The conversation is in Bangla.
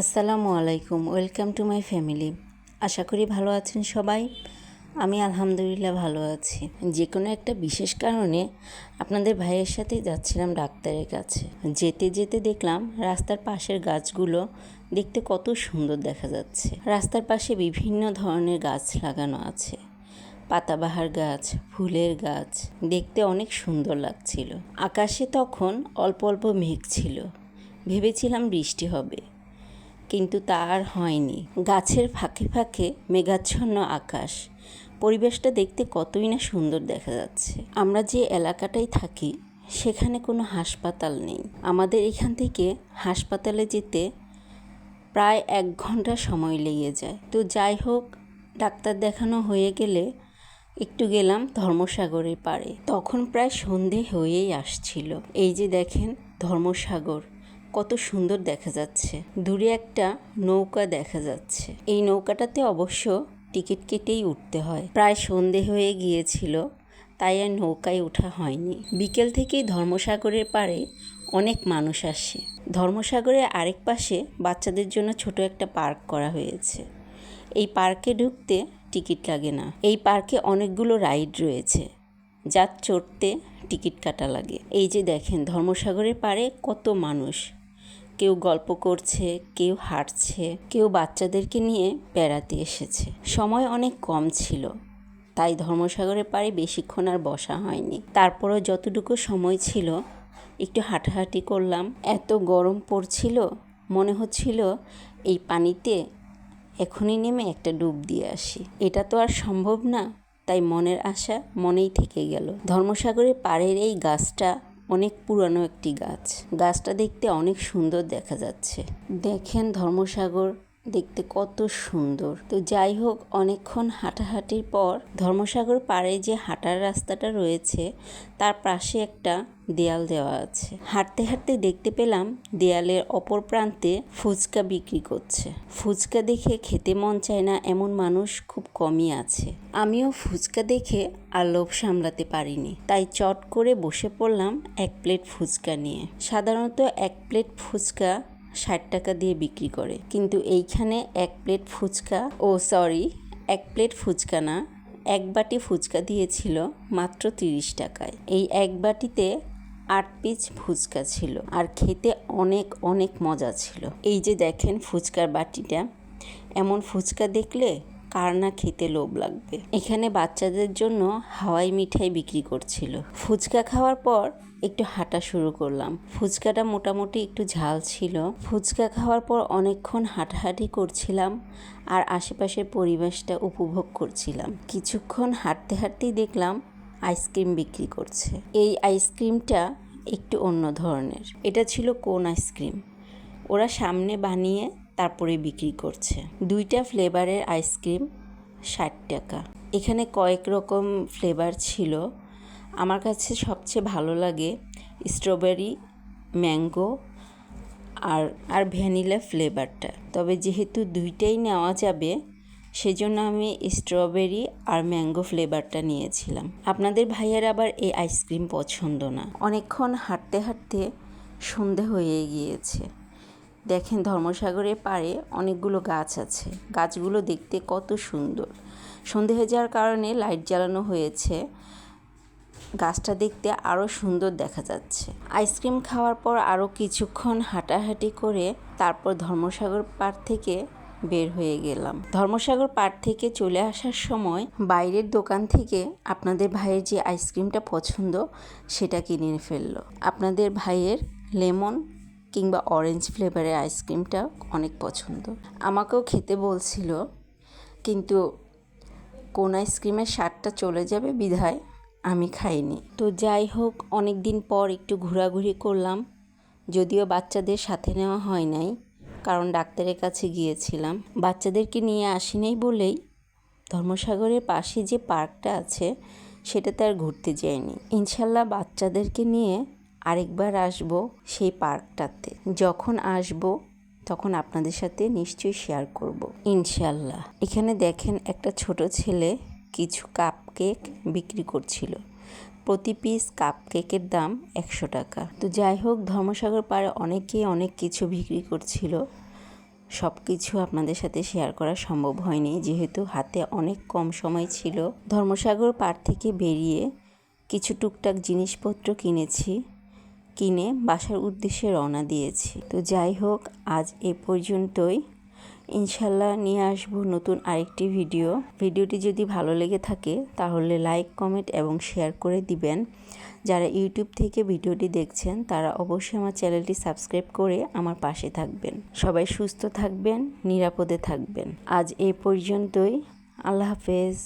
আসসালামু আলাইকুম, ওয়েলকাম টু মাই ফ্যামিলি। আশা করি ভালো আছেন সবাই। আমি আলহামদুলিল্লাহ ভালো আছি। যে কোনো একটা বিশেষ কারণে আপনাদের ভাইয়ের সাথে যাচ্ছিলাম ডাক্তারের কাছে। যেতে যেতে দেখলাম রাস্তার পাশের গাছগুলো দেখতে কত সুন্দর দেখা যাচ্ছে। রাস্তার পাশে বিভিন্ন ধরনের গাছ লাগানো আছে, পাতাবাহার গাছ, ফুলের গাছ, দেখতে অনেক সুন্দর লাগছিল। আকাশে তখন অল্প অল্প মেঘ ছিল, ভেবেছিলাম বৃষ্টি হবে, কিন্তু তা আর হয়নি। গাছের ফাঁকে ফাঁকে মেঘাচ্ছন্ন আকাশ, পরিবেশটা দেখতে কতই না সুন্দর দেখা যাচ্ছে। আমরা যে এলাকাটায় থাকি সেখানে কোনো হাসপাতাল নেই। আমাদের এখান থেকে হাসপাতালে যেতে প্রায় 1 ঘন্টা সময় লেগে যায়। তো যাই হোক, ডাক্তার দেখানো হয়ে গেলে একটু গেলাম ধর্মসাগরের পাড়ে। তখন প্রায় সন্ধে হয়েই আসছিল। এই যে দেখেন ধর্মসাগর কত সুন্দর দেখা যাচ্ছে। দূরে একটা নৌকা দেখা যাচ্ছে। এই নৌকাটাতে অবশ্য টিকিট কেটেই উঠতে হয়। প্রায় সন্ধে হয়ে গিয়েছিল, তাই আর নৌকায় ওঠা হয়নি। বিকেল থেকেই ধর্মসাগরের পাড়ে অনেক মানুষ আসে। ধর্মসাগরের আরেক পাশে বাচ্চাদের জন্য ছোট একটা পার্ক করা হয়েছে। এই পার্কে ঢুকতে টিকিট লাগে না। এই পার্কে অনেকগুলো রাইড রয়েছে, যা চড়তে টিকিট কাটা লাগে। এই যে দেখেন ধর্মসাগরের পাড়ে কত মানুষ, কেউ গল্প করছে, কেউ হাঁটছে, কেউ বাচ্চাদেরকে নিয়ে বেড়াতে এসেছে। সময় অনেক কম ছিল, তাই ধর্মসাগরের পাড়ে বেশিক্ষণ আর বসা হয়নি। তারপরও যতটুকু সময় ছিল একটু হাঁটাহাঁটি করলাম। এত গরম পড়ছিল, মনে হচ্ছিল এই পানিতে এখনই নেমে একটা ডুব দিয়ে আসি। এটা তো আর সম্ভব না, তাই মনের আশা মনেই থেকে গেল। ধর্মসাগরের পাড়ের এই গাছটা অনেক পুরানো একটি গাছ। গাছটা দেখতে অনেক সুন্দর দেখা যাচ্ছে। দেখেন ধর্মসাগর দেখতে কত সুন্দর। তো যাই হোক, অনেকক্ষণ হাঁটাহাঁটির পর ধর্মসাগর পাড়ে যে হাঁটার রাস্তাটা রয়েছে তার পাশে একটা দেয়াল দেওয়া আছে। হাঁটতে হাঁটতে দেখতে পেলাম দেয়ালের অপর প্রান্তে ফুচকা বিক্রি করছে। ফুচকা দেখে খেতে মন চায় না এমন মানুষ খুব কমই আছে। আমিও ফুচকা দেখে আর লোভ সামলাতে পারিনি, তাই চট করে বসে পড়লাম 1 প্লেট ফুচকা নিয়ে। সাধারণত 1 প্লেট ফুচকা 60 টাকা দিয়ে বিক্রি করে, কিন্তু এইখানে 1 প্লেট ফুচকা 1 প্লেট ফুচকা না, 1 বাটি ফুচকা দিয়েছিল মাত্র 30 টাকায়। এই 1 বাটিতে 8 পিস ফুচকা ছিল, আর খেতে অনেক অনেক মজা ছিল। এই যে দেখেন ফুচকার বাটিটা, এমন ফুচকা দেখলে কার না খেতে লোভ লাগবে। এখানে বাচ্চাদের জন্য হাওয়াই মিঠাই বিক্রি করছিল। ফুচকা খাওয়ার পর একটু হাঁটা শুরু করলাম। ফুচকাটা মোটামুটি একটু ঝাল ছিল। ফুচকা খাওয়ার পর অনেকক্ষণ হাঁটাহাঁটি করছিলাম আর আশেপাশের পরিবেশটা উপভোগ করছিলাম। কিছুক্ষণ হাঁটতে হাঁটতেই দেখলাম আইসক্রিম বিক্রি করছে। এই আইসক্রিমটা একটু অন্য ধরনের। এটা ছিল কোন আইসক্রিম, ওরা সামনে বানিয়ে তারপরে বিক্রি করছে। 2টা ফ্লেভারের আইসক্রিম 60 টাকা। এখানে কয়েক রকম ফ্লেভার ছিল। আমার কাছে সবচেয়ে ভালো লাগে স্ট্রবেরি, ম্যাঙ্গো আর ভ্যানিলা ফ্লেভারটা। তবে যেহেতু 2টাই নেওয়া যাবে, সেজন্য আমি স্ট্রবেরি আর ম্যাঙ্গো ফ্লেভারটা নিয়েছিলাম। আপনাদের ভাইয়ের আবার এই আইসক্রিম পছন্দ না। অনেকক্ষণ হাঁটতে হাঁটতে সন্ধে হয়ে গিয়েছে। দেখেন ধর্মসাগরের পাড়ে অনেকগুলো গাছ আছে। গাছগুলো দেখতে কত সুন্দর। সন্ধে হয়ে যাওয়ার কারণে লাইট জ্বালানো হয়েছে, গাছটা দেখতে আরও সুন্দর দেখা যাচ্ছে। আইসক্রিম খাওয়ার পর আরও কিছুক্ষণ হাঁটাহাঁটি করে তারপর ধর্মসাগর পাড় থেকে বের হয়ে গেলাম। ধর্মসাগর পাড় থেকে চলে আসার সময় বাইরের দোকান থেকে আপনাদের ভাইয়ের যে আইসক্রিমটা পছন্দ সেটা কিনে ফেললো। আপনাদের ভাইয়ের লেমন কিংবা অরেঞ্জ ফ্লেভারের আইসক্রিমটা অনেক পছন্দ। আমাকেও খেতে বলছিল, কিন্তু কোন আইসক্রিমের স্বাদটা চলে যাবে বিধায় আমি খাইনি। তো যাই হোক, অনেক দিন পর একটু ঘোরাঘুরি করলাম, যদিও বাচ্চাদের সাথে নেওয়া হয় নাই, কারণ ডাক্তারের কাছে গিয়েছিলাম। বাচ্চাদেরকে নিয়ে আসিনি বলেই ধর্মসাগরের পাশে যে পার্কটা আছে সেটাতে আর ঘুরতে যাইনি। ইনশাল্লাহ বাচ্চাদেরকে নিয়ে আরেকবার আসবো সেই পার্কটাতে। যখন আসবো তখন আপনাদের সাথে নিশ্চয়ই শেয়ার করব ইনশাল্লাহ। এখানে দেখেন একটা ছোট ছেলে কিছু কাপ কেক বিক্রি করছিল। প্রতি পিস কাপ কেকের দাম 100 টাকা। তো যাই হোক, ধর্মসাগর পাড়ে অনেকেই অনেক কিছু বিক্রি করছিল। সব কিছু আপনাদের সাথে শেয়ার করা সম্ভব হয়নি, যেহেতু হাতে অনেক কম সময় ছিল। ধর্মসাগর পাড় থেকে বেরিয়ে কিছু টুকটাক জিনিসপত্র কিনে বাসার উদ্দেশ্যে রওনা দিয়েছি। তো যাই হোক, আজ এ পর্যন্তই। ইনশাল্লাহ নিয়ে আসবো নতুন আরেকটি ভিডিওটি যদি ভালো লেগে থাকে তাহলে লাইক, কমেন্ট এবং শেয়ার করে দিবেন। যারা ইউটিউব থেকে ভিডিওটি দেখছেন তারা অবশ্যই আমার চ্যানেলটি সাবস্ক্রাইব করে আমার পাশে থাকবেন। সবাই সুস্থ থাকবেন, নিরাপদে থাকবেন। আজ এই পর্যন্তই। আল্লাহ হাফেজ।